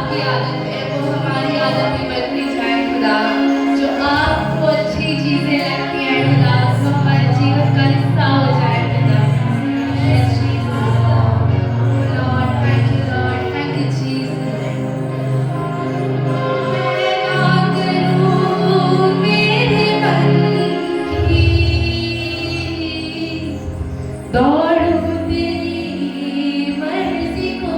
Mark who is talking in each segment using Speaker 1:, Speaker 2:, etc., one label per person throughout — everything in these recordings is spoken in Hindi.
Speaker 1: आपकी आदत है वो हमारी आदत भी बनती जाए खुदा। जो आपको अच्छी चीजें लगती हैं खुदा वो हमारे जीवन का हिस्सा हो जाए खुदा। Yes, Jesus. Lord, thank you, Lord. Thank you, Jesus. मैं ना करूं मेरे मन की, दौड़ूं तेरी मर्जी को।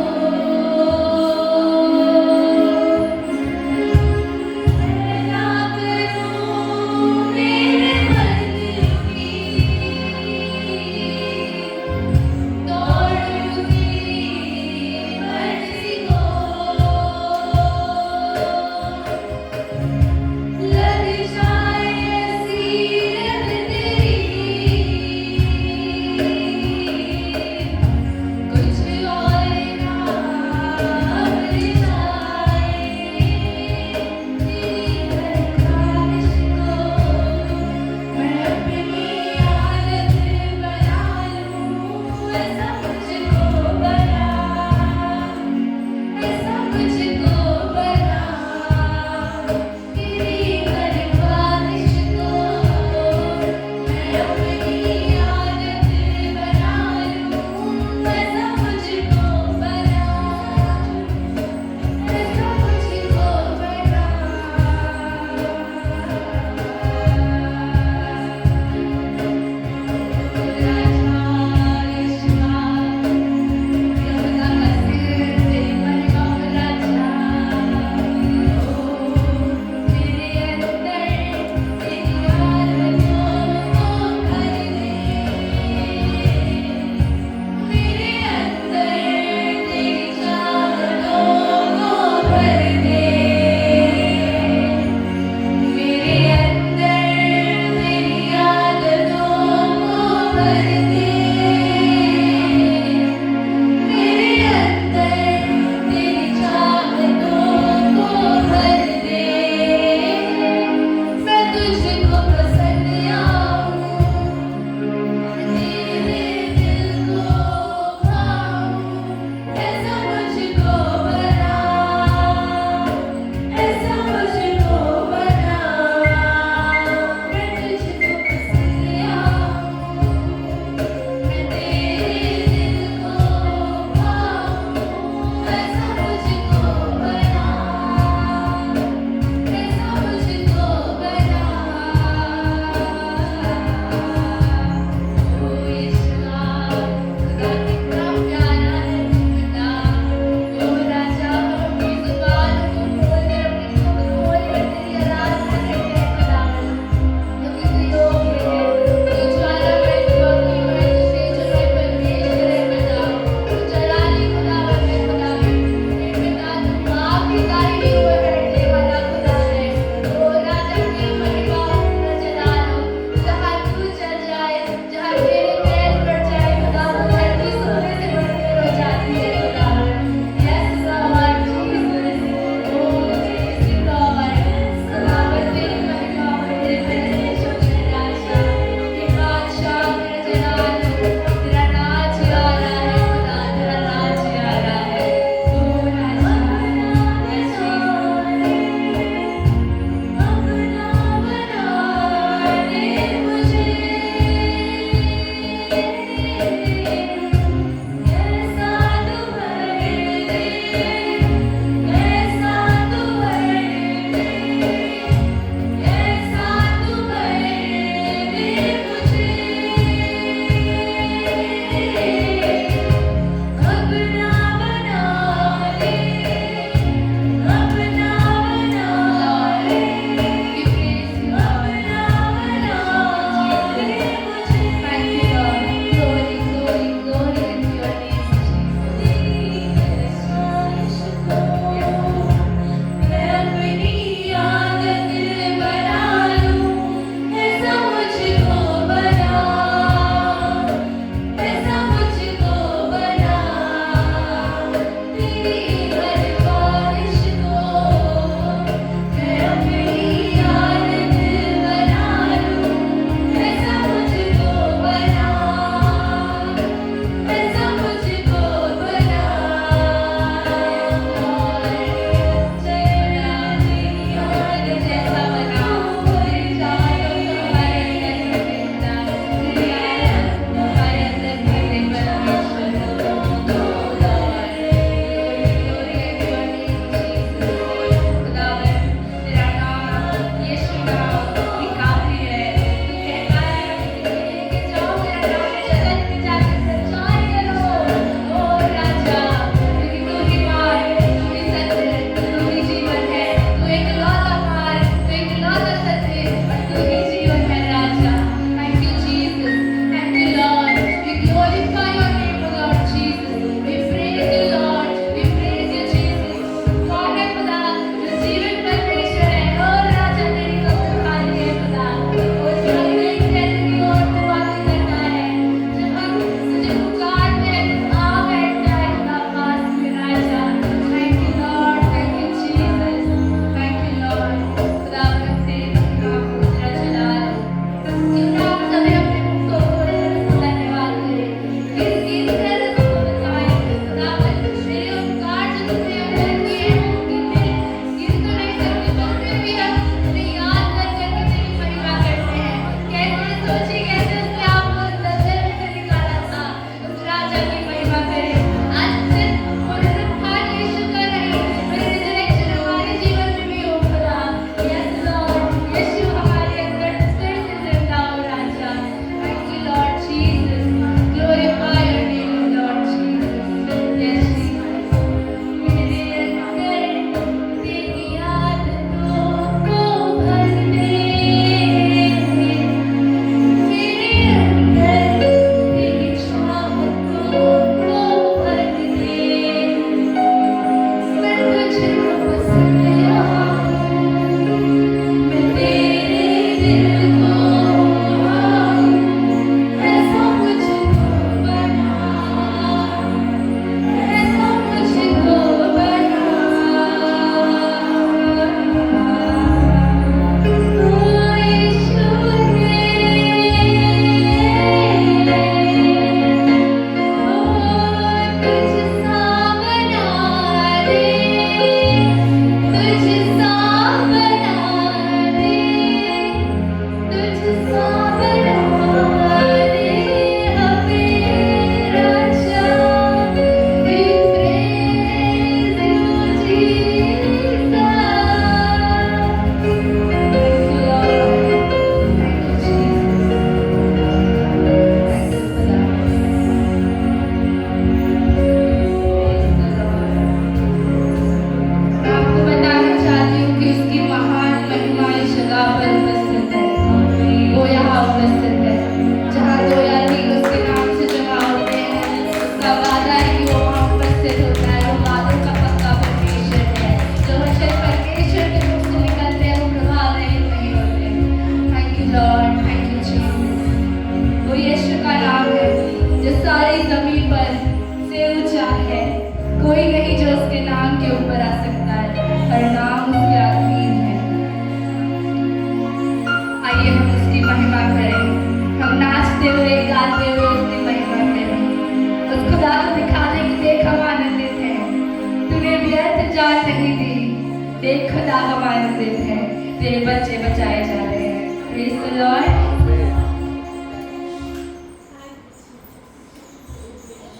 Speaker 1: देख खुदा हम आनंदित हैं, तेरे बच्चे बचाए जा रहे हैं। Praise the Lord.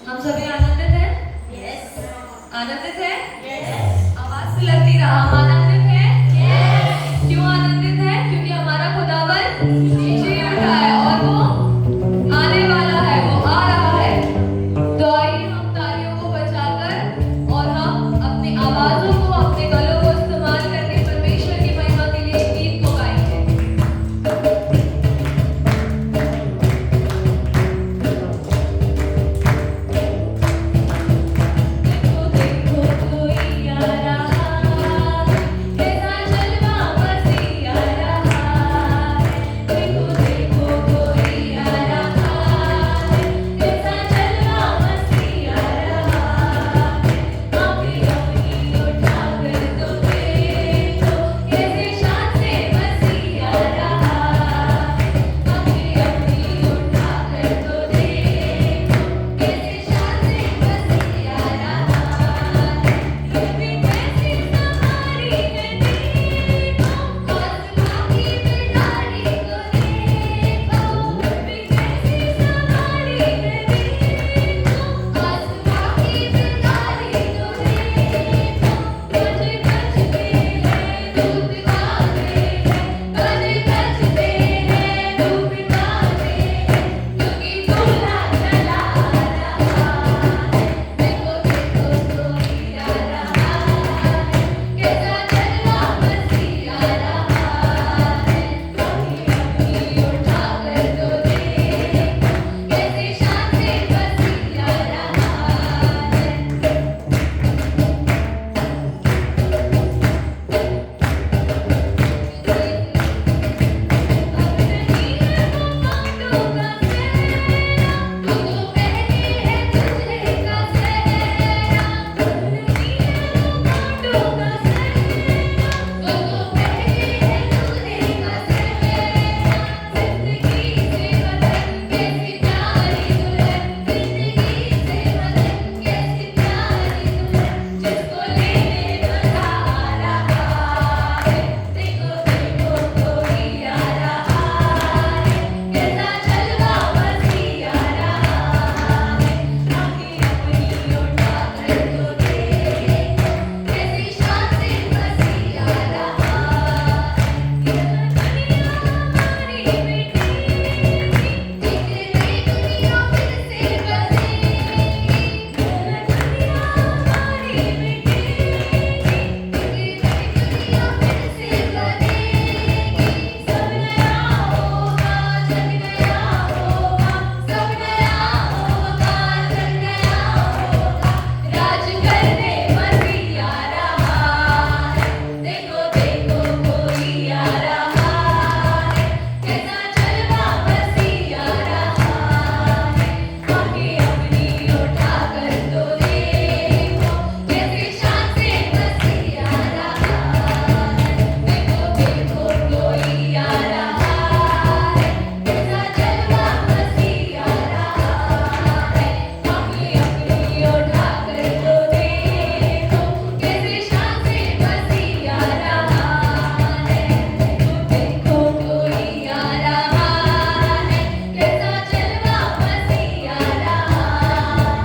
Speaker 1: हम सभी आनंदित हैं? यस। आनंदित हैं? यस। आवाज से लग नहीं रहा, हम आनंदित हैं? यस। क्यों आनंदित हैं? क्योंकि हमारा खुदावन जी उठा है और वो आने वाला है, वो आ रहा है। तो आइए हम तालियों को बजाकर और हम अपनी आवाजों को, अपने गलों को इस्तेमाल करके परमेश्वर की महिमा के लिए इस गीत को गाएंगे। देखो देखो कोई आ रहा है, कैसा जलवा मसीह आ रहा है। देखो देखो कोई आ रहा है, कैसा जलवा मसीह आ रहा है। आंखें अपनी उठा कर तो देखो, कैसे शान से मसीह आ रहा है। आंखें अपनी उठा कर तो देखो, कैसे शान से मसीह आ रहा है। ये भी कैसी सवारी है, देखो आसमां की बिटारी को देखो। ये भी कैसी सवारी है, देखो आसमां की बिटारी को देखो। गज गजते हैं दूत गाते हैं, गज गजते हैं दूत गाते हैं, क्योंकि दूल्हा चला आ रहा है। देखो देखो कोई आ रहा है, कैसा जलवा मसीह आ रहा है। आंखें अपनी उठा कर तो देखो, कैसे शान से मसीह आ रहा जिसको लेने बंधा आ रहा है। देखो देखो कोई आ रहा है, कैसा जलवा मसीह आ रहा है। आंखें अपनी उठा कर तो देखो, कैसी शान से मसीह आ रहा है। ये दुनिया हमारी मिटेगी, दिखते दुनिया फिर से बसेगी। ये दुनिया हमारी मिटेगी, दिखते दुनिया फिर से बनेगी। सब नया होगा, जग नया होगा, सब नया होगा, जग नया होगा। राज करने मसीह आ रहा है। देखो देखो कोई आ रहा है, कैसा जलवा मसीह आ रहा है। आंखें अपनी उठा कर तो देखो, कैसे शान से मसीह आ रहा है। देखो देखो कोई आ रहा है, कैसा जलवा मसीह आ रहा है। आंखें अपनी उठा कर तो देखो, कैसे शान से मसीह आ रहा है। देखो कोई आ रहा है, कैसा जलवा मसीह आ रहा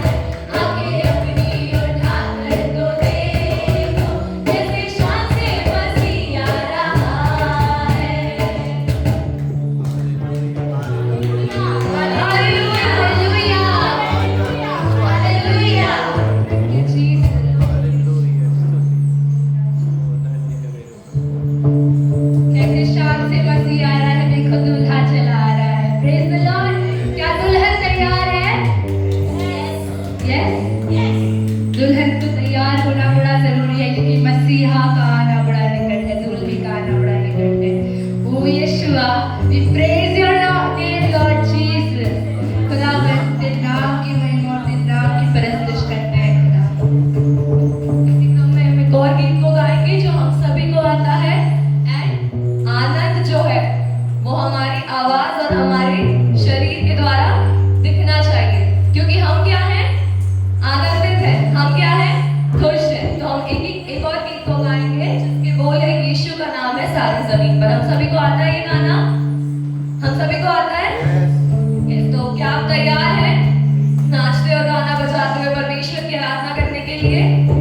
Speaker 1: है। आंखें अपनी उठा कर तो देखो, कैसे शान से मसीह आ रहा है। Hallelujah hallelujah hallelujah. Thank you Jesus. कैसे शान से मसीह आ रहा है, देखो दूल्हा चला आ रहा है। Praise the Lord. क्या दुल्हन तैयार है? Yes yes. दुल्हन तो तैयार होना बड़ा जरूरी है, क्योंकि मसीहा का आना बड़ा निकट है, दूल्हे का आना बड़ा निकट है। ओ Yeshua, we praise your name Lord Jesus. खुदावंद तेरे नाम की महिमा और तेरे नाम की परस्तिश करते हैं खुदा। इसी समय हम एक और गीत को गाएंगे जो हम सभी को आता है। एंड आनंद जो है वो हमारी आवाज और हमारे शरीर के द्वारा दिखना चाहिए, क्योंकि हम क्या हैं? आनंदित हैं। हम क्या हैं? खुश हैं। तो हम एक और गीत को गाएंगे जिसके सारी जमीन पर। हम सभी को आता है ये गाना? हम सभी को आता है? Yes, तो क्या आप तैयार हैं नाचते और गाना बजाते हुए परमेश्वर की आराधना करने के लिए?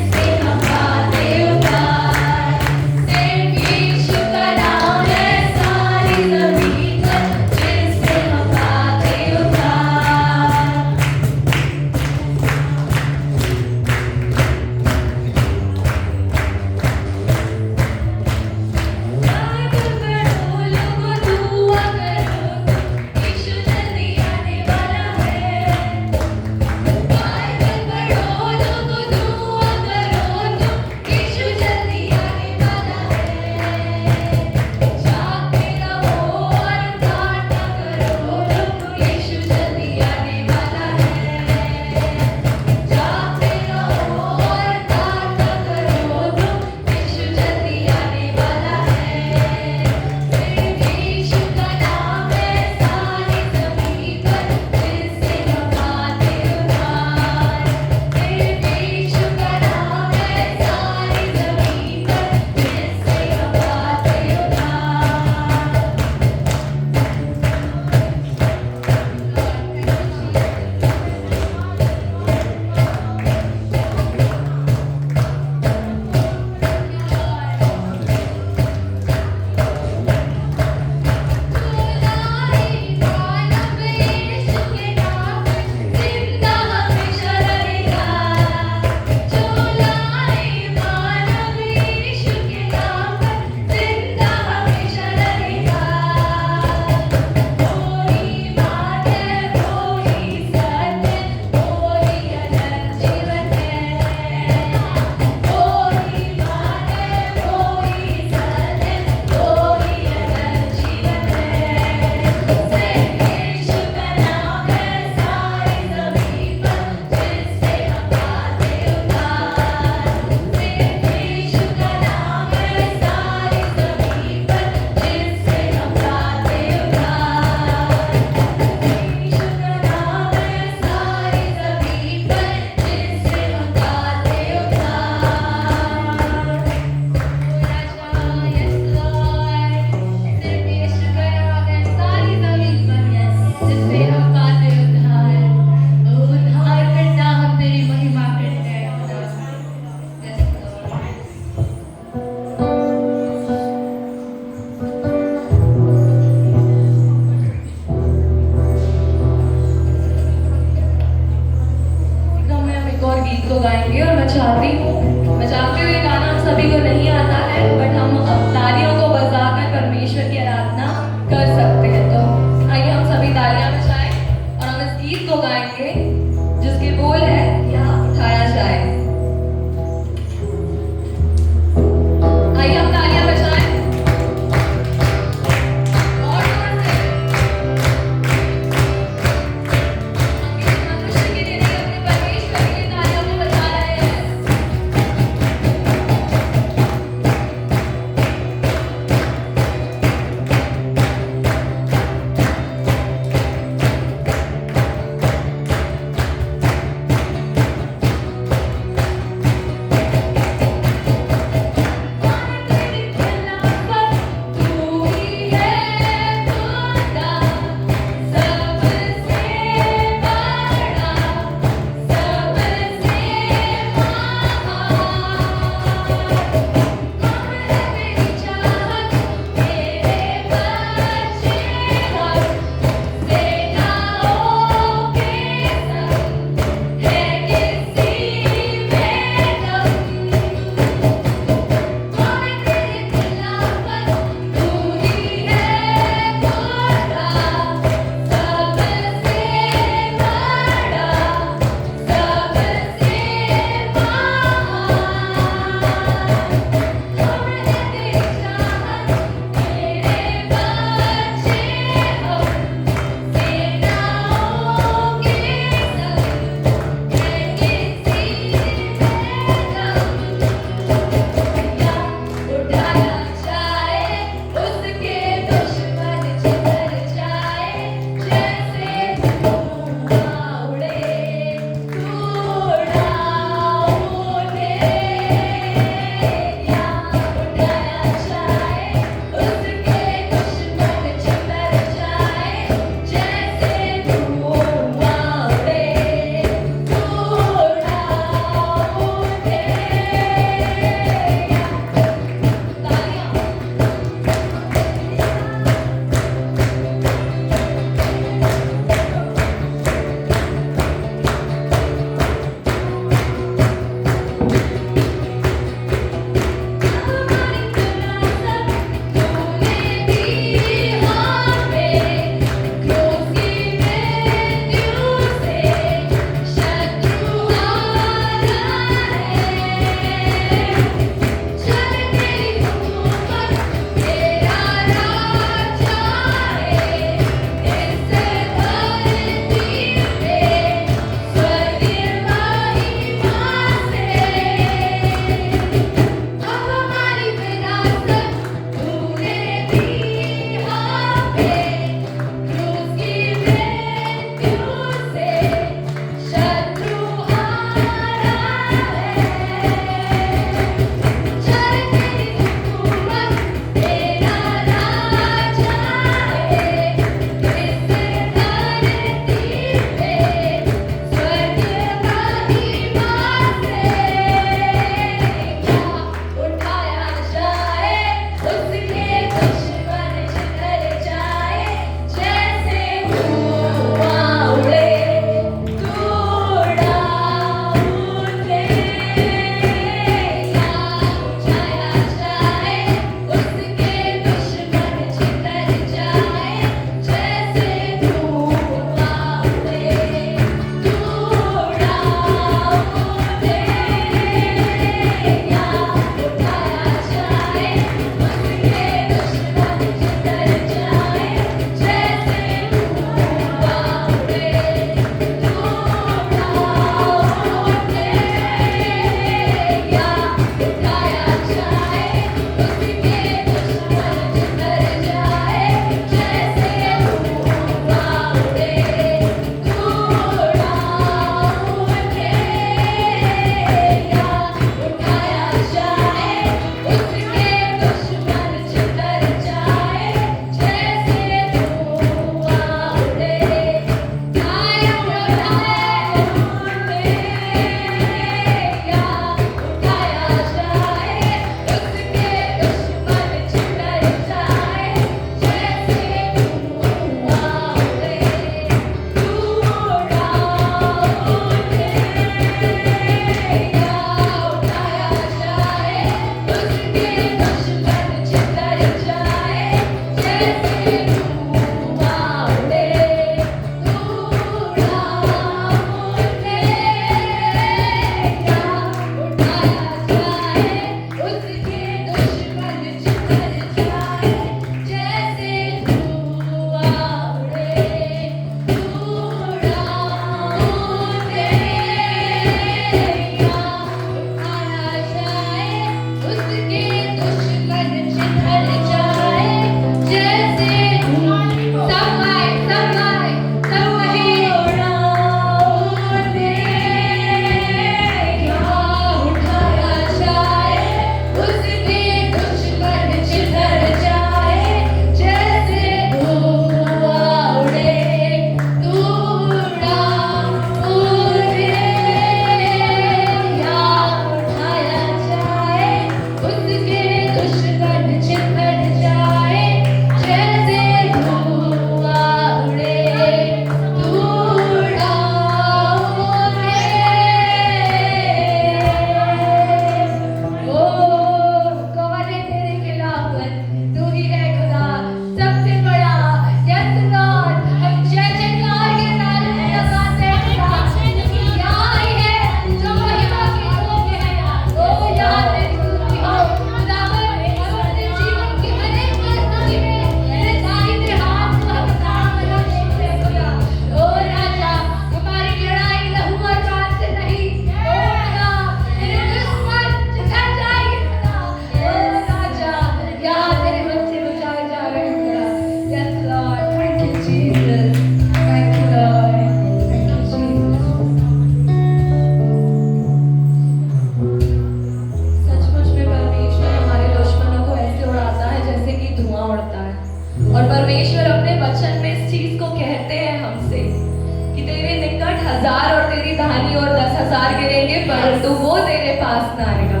Speaker 2: परंतु वो तेरे पास ना आएगा।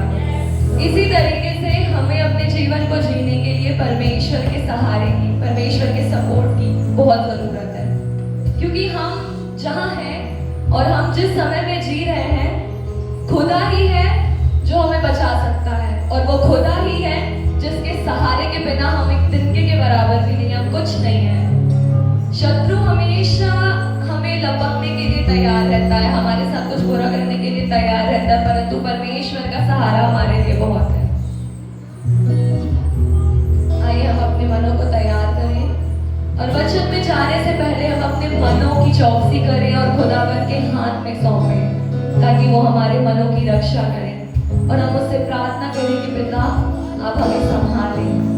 Speaker 2: इसी तरीके से हमें अपने जीवन को जीने के लिए परमेश्वर के सहारे की, परमेश्वर के सपोर्ट की बहुत जरूरत है, क्योंकि हम जहाँ हैं और हम जिस समय में जी रहे हैं, खुदा ही है जो हमें बचा सकता है, और वो खुदा ही है जिसके सहारे के बिना हम एक तिनके के बराबर भी नहीं, हम कुछ नहीं है। शत्रु हमेशा हमें लपकने के लिए तैयार रहता है, हमारे साथ कुछ बुरा करने के लिए तैयार रहता है, परंतु परमेश्वर का सहारा हमारे लिए बहुत है। आइए हम अपने मनों को तैयार करें और वचन में जाने से पहले हम अपने मनों की चौकसी करें और खुदावन के हाथ में सौंपें, ताकि वो हमारे मनों की रक्षा करें, और हम उससे प्रार्थना करें कि पिता आप हमें संभालें।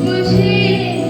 Speaker 1: मुझे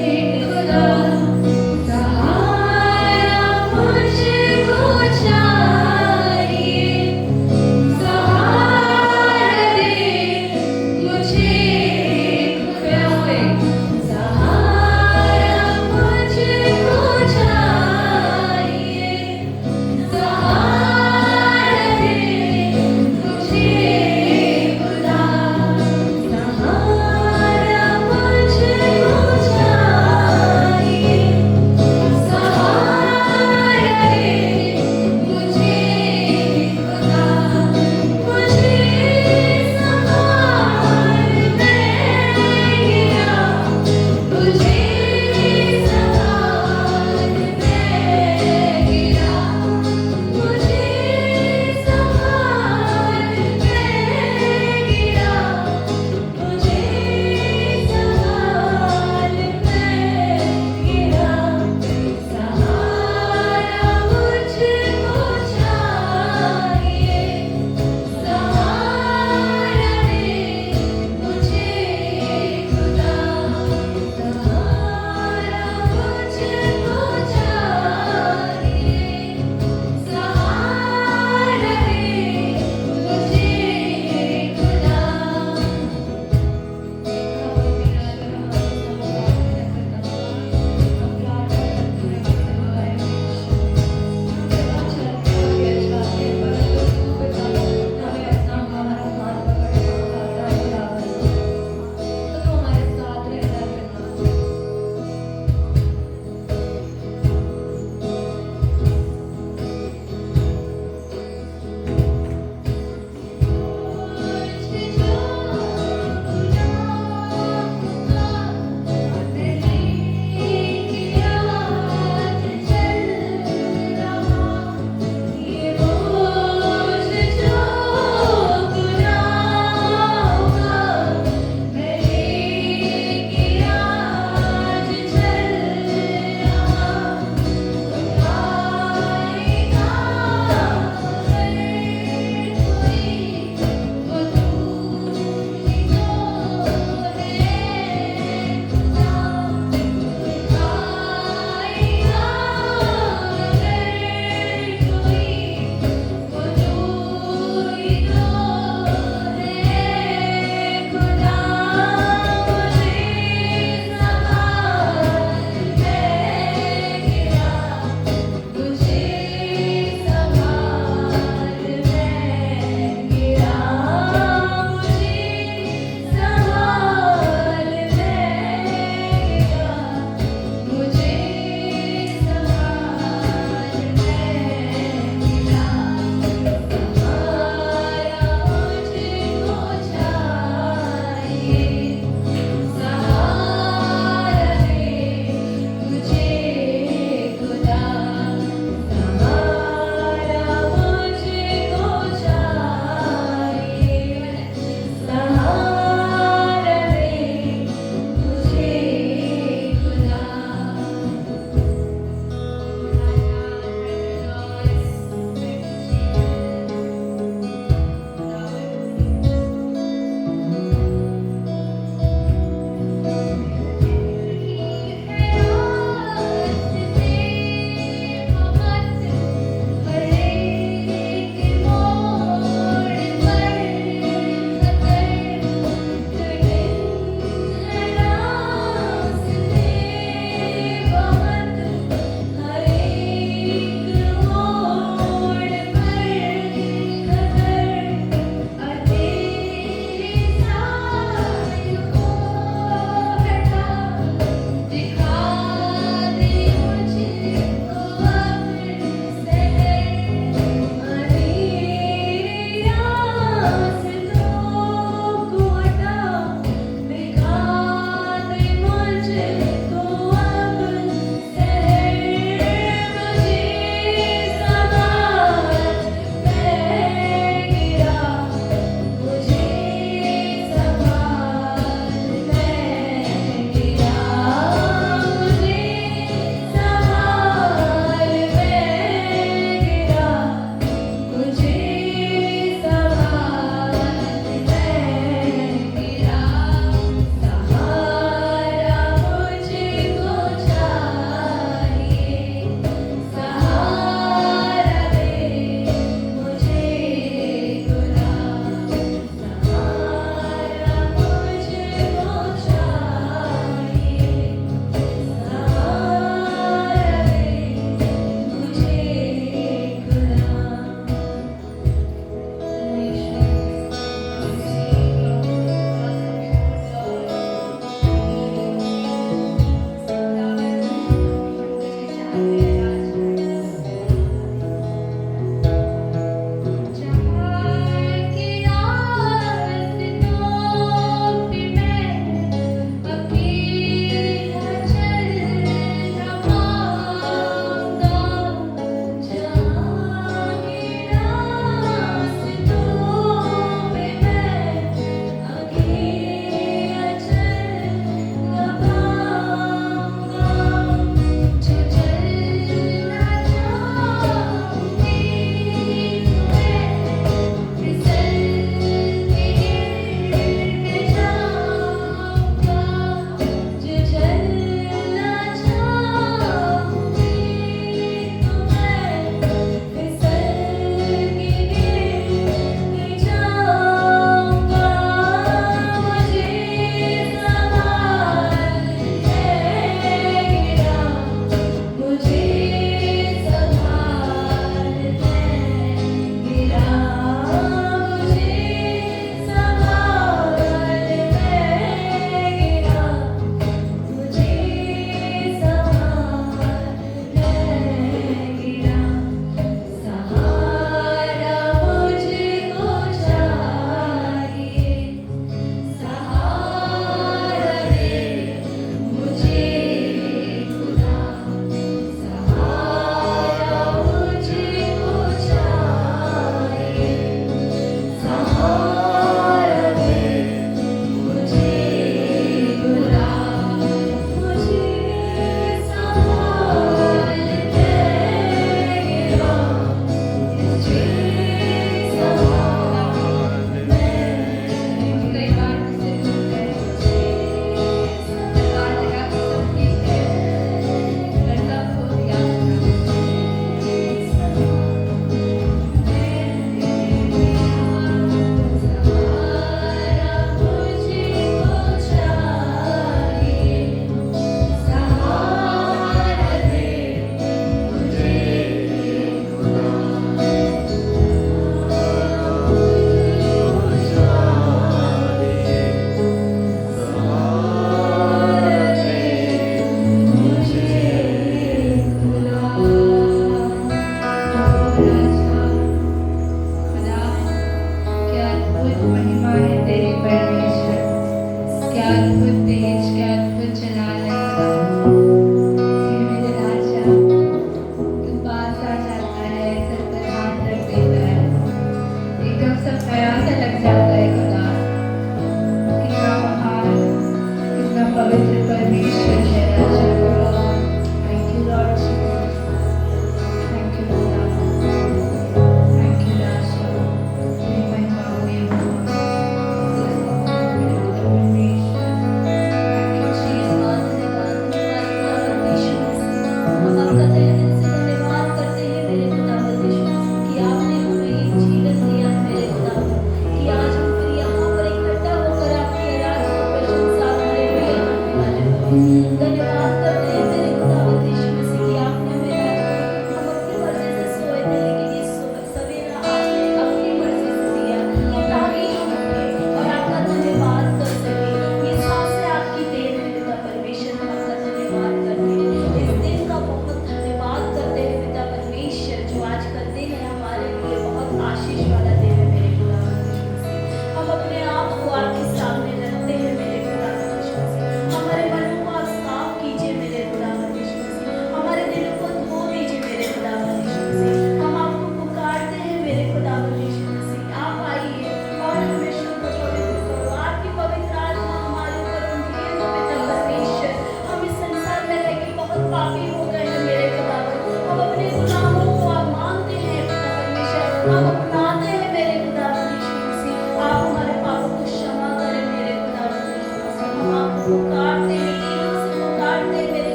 Speaker 1: धन्यवाद